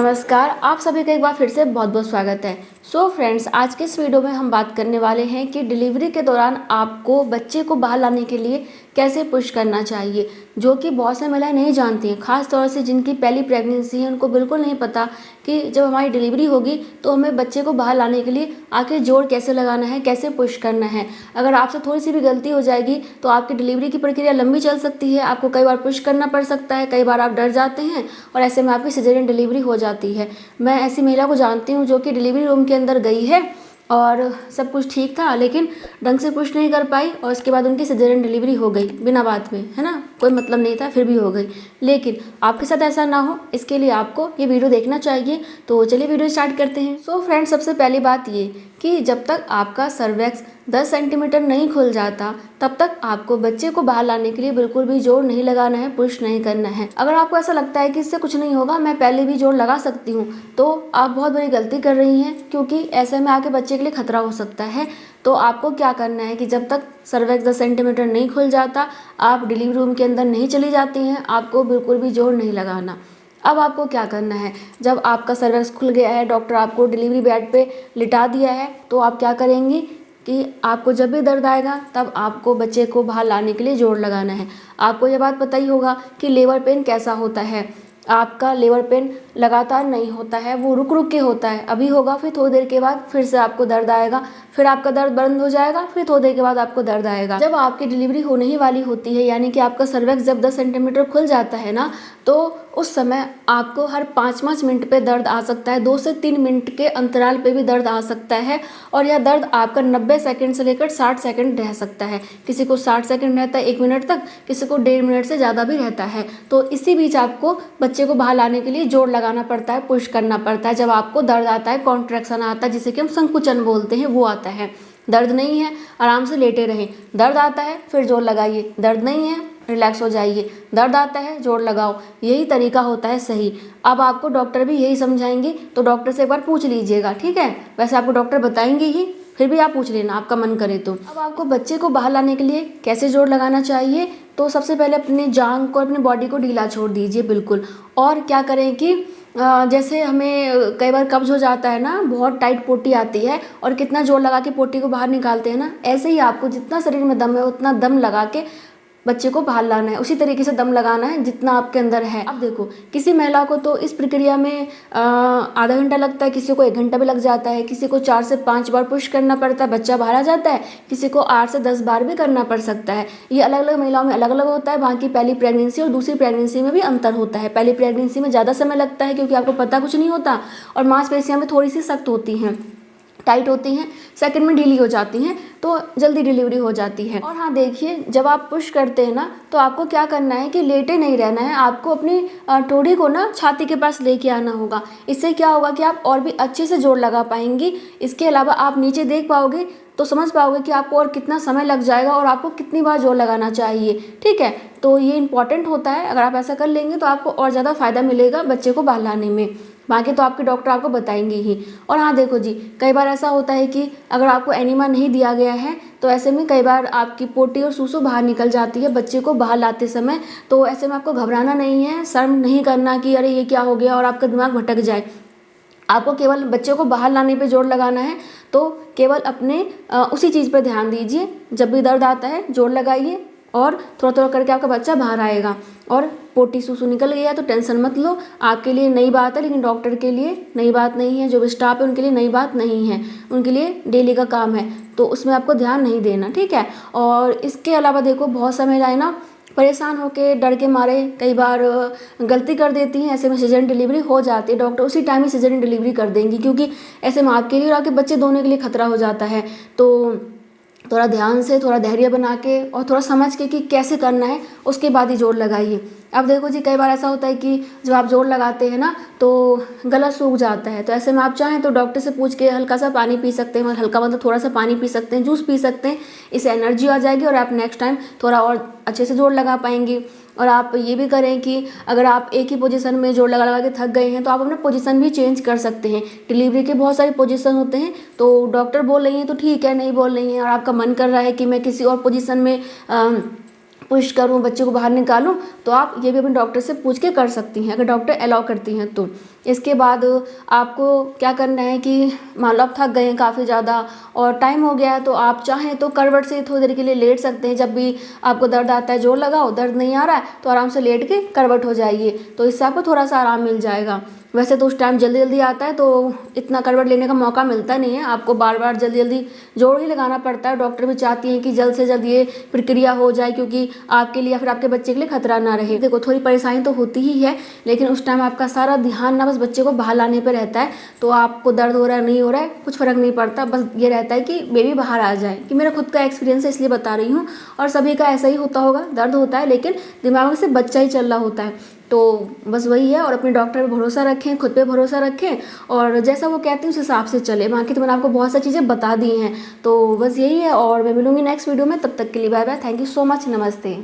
नमस्कार, आप सभी का एक बार फिर से बहुत बहुत स्वागत है। फ्रेंड्स, आज के इस वीडियो में हम बात करने वाले हैं कि डिलीवरी के दौरान आपको बच्चे को बाहर लाने के लिए कैसे पुश करना चाहिए, जो कि बहुत से महिलाएं नहीं जानती हैं। खास तौर से जिनकी पहली प्रेगनेंसी है उनको बिल्कुल नहीं पता कि जब हमारी डिलीवरी होगी तो हमें बच्चे को बाहर लाने के लिए आखिर जोड़ कैसे लगाना है, कैसे पुश करना है। अगर आपसे थोड़ी सी भी गलती हो जाएगी तो आपकी डिलीवरी की प्रक्रिया लंबी चल सकती है। आपको कई बार पुश करना पड़ सकता है, कई बार आप डर जाते हैं और ऐसे में आपकी सिजेरियन डिलीवरी हो जाती है। मैं ऐसी महिला को जानती हूँ जो कि डिलीवरी रूम के अंदर गई है और सब कुछ ठीक था, लेकिन ढंग से पुश नहीं कर पाई और उसके बाद उनकी सिजेरियन डिलीवरी हो गई बिना बात में, है ना, कोई मतलब नहीं था, फिर भी हो गई। लेकिन आपके साथ ऐसा ना हो, इसके लिए आपको ये वीडियो देखना चाहिए। तो चलिए वीडियो स्टार्ट करते हैं। फ्रेंड्स, सबसे पहली बात ये कि जब तक आपका सर्वैक्स 10 सेंटीमीटर नहीं खुल जाता तब तक आपको बच्चे को बाहर लाने के लिए बिल्कुल भी जोर नहीं लगाना है, पुश नहीं करना है। अगर आपको ऐसा लगता है कि इससे कुछ नहीं होगा, मैं पहले भी जोर लगा सकती हूँ, तो आप बहुत बड़ी गलती कर रही हैं, क्योंकि ऐसे में आके बच्चे के लिए खतरा हो सकता है। तो आपको क्या करना है कि जब तक सर्वैक्स 10 सेंटीमीटर नहीं खुल जाता, आप डिलीवरी रूम के अंदर नहीं चली जाती हैं, आपको बिल्कुल भी जोर नहीं लगाना। अब आपको क्या करना है, जब आपका सर्वैक्स खुल गया है, डॉक्टर आपको डिलीवरी बेड पे लिटा दिया है, तो आप क्या करेंगी कि आपको जब भी दर्द आएगा तब आपको बच्चे को बाहर लाने के लिए जोर लगाना है। आपको ये बात पता ही होगा कि लेबर पेन कैसा होता है। आपका लेबर पेन लगातार नहीं होता है, वो रुक रुक के होता है। अभी होगा, फिर थोड़ी देर के बाद फिर से आपको दर्द आएगा, फिर आपका दर्द बंद हो जाएगा, फिर थोड़ी देर के बाद आपको दर्द आएगा। जब आपकी डिलीवरी होने ही वाली होती है, यानी कि आपका सर्वैक्स जब 10 सेंटीमीटर खुल जाता है ना, तो उस समय आपको हर 5-5 मिनट पे दर्द आ सकता है, 2 से 3 मिनट के अंतराल पे भी दर्द आ सकता है। और यह दर्द आपका 90 सेकंड से लेकर 60 सेकंड रह सकता है। किसी को 60 सेकंड रहता है, 1 मिनट तक, किसी को 1.5 मिनट से ज़्यादा भी रहता है। तो इसी बीच आपको बच्चे को बाहर लाने के लिए जोर लगाना पड़ता है, पुश करना पड़ता है। जब आपको दर्द आता है, कॉन्ट्रैक्शन आता है, जिसे कि हम संकुचन बोलते हैं, वो आता है। दर्द नहीं है, आराम से लेटे रहें। दर्द आता है, फिर जोर लगाइए। दर्द नहीं है, रिलैक्स हो जाइए। दर्द आता है, जोर लगाओ। यही तरीका होता है सही। अब आपको डॉक्टर भी यही समझाएंगे, तो डॉक्टर से एक बार पूछ लीजिएगा, ठीक है। वैसे आपको डॉक्टर बताएंगे ही, फिर भी आप पूछ लेना, आपका मन करे तो। अब आपको बच्चे को बाहर लाने के लिए कैसे जोर लगाना चाहिए, तो सबसे पहले अपने जांघ को, अपने बॉडी को ढीला छोड़ दीजिए बिल्कुल। और क्या करें कि जैसे हमें कई बार कब्ज हो जाता है ना, बहुत टाइट पोटी आती है और कितना जोर लगा के पोटी को बाहर निकालते हैं ना, ऐसे ही आपको जितना शरीर में दम है उतना दम लगा के बच्चे को बाहर लाना है। उसी तरीके से दम लगाना है जितना आपके अंदर है। अब देखो, किसी महिला को तो इस प्रक्रिया में आधा घंटा लगता है, किसी को 1 घंटा भी लग जाता है, किसी को 4 से 5 बार पुश करना पड़ता है, बच्चा बाहर आ जाता है, किसी को 8 से 10 बार भी करना पड़ सकता है। ये अलग अलग महिलाओं में अलग अलग होता है। बाकी पहली प्रेगनेंसी और दूसरी प्रेगनेंसी में भी अंतर होता है। पहली प्रेगनेंसी में ज़्यादा समय लगता है, क्योंकि आपको पता कुछ नहीं होता और मांसपेशियाँ भी थोड़ी सी सख्त होती हैं, टाइट होती हैं। सेकंड में ढीली हो जाती हैं, तो जल्दी डिलीवरी हो जाती है। और हाँ देखिए, जब आप पुश करते हैं ना, तो आपको क्या करना है कि लेटे नहीं रहना है। आपको अपनी ठोड़ी को ना छाती के पास लेके आना होगा। इससे क्या होगा कि आप और भी अच्छे से जोर लगा पाएंगी। इसके अलावा आप नीचे देख पाओगे तो समझ पाओगे कि आपको और कितना समय लग जाएगा और आपको कितनी बार जोर लगाना चाहिए, ठीक है। तो ये इंपॉर्टेंट होता है। अगर आप ऐसा कर लेंगे तो आपको और ज़्यादा फ़ायदा मिलेगा बच्चे को बाहर लाने में। बाकी तो आपके डॉक्टर आपको बताएंगे ही। और हाँ देखो जी, कई बार ऐसा होता है कि अगर आपको एनीमा नहीं दिया गया है, तो ऐसे में कई बार आपकी पोटी और सूसू बाहर निकल जाती है बच्चे को बाहर लाते समय। तो ऐसे में आपको घबराना नहीं है, शर्म नहीं करना कि अरे ये क्या हो गया और आपका दिमाग भटक जाए। आपको केवल बच्चे को बाहर लाने पे जोर लगाना है, तो केवल अपने उसी चीज़ पर ध्यान दीजिए। जब भी दर्द आता है जोर लगाइए और थोड़ा थोड़ा करके आपका बच्चा बाहर आएगा। और पोटी सूसू निकल गया तो टेंशन मत लो, आपके लिए नई बात है, लेकिन डॉक्टर के लिए नई बात नहीं है। जो भी स्टाफ है उनके लिए नई बात नहीं है, उनके लिए डेली का काम है, तो उसमें आपको ध्यान नहीं देना, ठीक है। और इसके अलावा देखो, बहुत समय महिलाएं ना परेशान होकर डर के मारे कई बार गलती कर देती हैं। ऐसे में सिजेरियन डिलीवरी हो जाती है, डॉक्टर उसी टाइम ही सिजेरियन डिलीवरी कर देंगी, क्योंकि ऐसे में आपके लिए और आपके बच्चे दोनों के लिए खतरा हो जाता है। तो थोड़ा ध्यान से, थोड़ा धैर्य बना के और थोड़ा समझ के कि कैसे करना है, उसके बाद ही जोर लगाइए। अब देखो जी, कई बार ऐसा होता है कि जब आप जोर लगाते हैं ना, तो गला सूख जाता है। तो ऐसे में आप चाहें तो डॉक्टर से पूछ के हल्का सा पानी पी सकते हैं। हल्का मतलब थोड़ा सा पानी पी सकते हैं, जूस पी सकते हैं। इससे एनर्जी आ जाएगी और आप नेक्स्ट टाइम थोड़ा और अच्छे से जोर लगा पाएंगी। और आप ये भी करें कि अगर आप एक ही पोजीशन में जोर लगा लगा के थक गए हैं, तो आप अपना पोजीशन भी चेंज कर सकते हैं। डिलीवरी के बहुत सारे पोजीशन होते हैं, तो डॉक्टर बोल रही हैं तो ठीक है, नहीं बोल रही हैं और आपका मन कर रहा है कि मैं किसी और पोजीशन में पुश करूँ, बच्चे को बाहर निकालूँ, तो आप ये भी अपने डॉक्टर से पूछ के कर सकती हैं, अगर डॉक्टर अलाउ करती हैं तो। इसके बाद आपको क्या करना है कि मान लो आप थक गए हैं काफ़ी ज़्यादा और टाइम हो गया है, तो आप चाहें तो करवट से थोड़ी देर के लिए लेट सकते हैं। जब भी आपको दर्द आता है जोर लगाओ, दर्द नहीं आ रहा है तो आराम से लेट के करवट हो जाइए, तो इससे आपको थोड़ा सा आराम मिल जाएगा। वैसे तो उस टाइम जल्दी जल्दी आता है तो इतना करवट लेने का मौका मिलता नहीं है, आपको बार बार जल्दी जल्दी जोड़ ही लगाना पड़ता है। डॉक्टर भी चाहती हैं कि जल्द से जल्द ये प्रक्रिया हो जाए, क्योंकि आपके लिए या फिर आपके बच्चे के लिए खतरा ना रहे। देखो थोड़ी परेशानी तो होती ही है, लेकिन उस टाइम आपका सारा ध्यान ना बस बच्चे को बाहर लाने पर रहता है। तो आपको दर्द हो रहा है नहीं हो रहा है कुछ फ़र्क नहीं पड़ता, बस ये रहता है कि बेबी बाहर आ जाए। कि मेरा खुद का एक्सपीरियंस है इसलिए बता रही हूँ, और सभी का ऐसा ही होता होगा, दर्द होता है लेकिन दिमाग में से बच्चा ही चल रहा होता है। तो बस वही है, और अपने डॉक्टर पे भरोसा रखें, खुद पे भरोसा रखें, और जैसा वो कहते हैं उस हिसाब से चले। बाकी तो मैंने आपको बहुत सारी चीज़ें बता दी हैं, तो बस यही है। और मैं मिलूंगी नेक्स्ट वीडियो में, तब तक के लिए bye bye, thank you so much, नमस्ते।